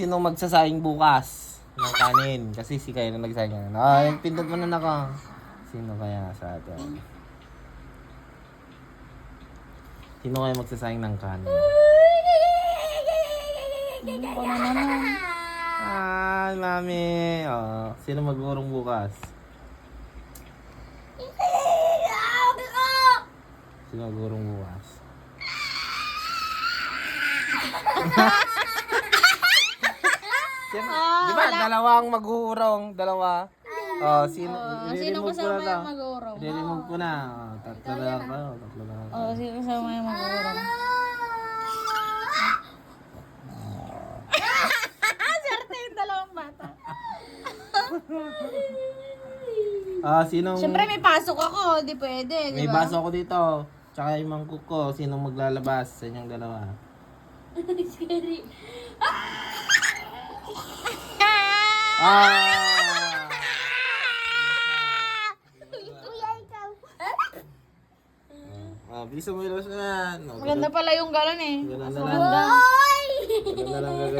Sino magsasayang bukas ng kanin? Kasi si Kyle na nagsayang. Ay, pindot mo na ako. Sino kaya sa atin? Sino kaya magsasayang ng kanin? Ako na naman. Ay, mami. Oh, sino mag-uurong bukas? Sino mag-uurong bukas? Di ba? Dalawang mag-uurong. Dalawa. Oh, sino? Sino kasama yung mag-uurong? I-remove ko na. Oh, tatlo na ako. Tatlo na ako. Sino kasama yung mag-uurong? Swerte yung dalawang bata. Sinong... Siyempre may pasok ako, di pwede, di May ba? baso ako dito. Tsaka yung mangkuk ko. Sinong maglalabas sa inyong dalawa? Scary. Kuya, ikaw. Bilisan mo yung lawas na yan. Maganda pala yung galon eh. Ganun Mas na lang. maganda. Oy! Ganun na lang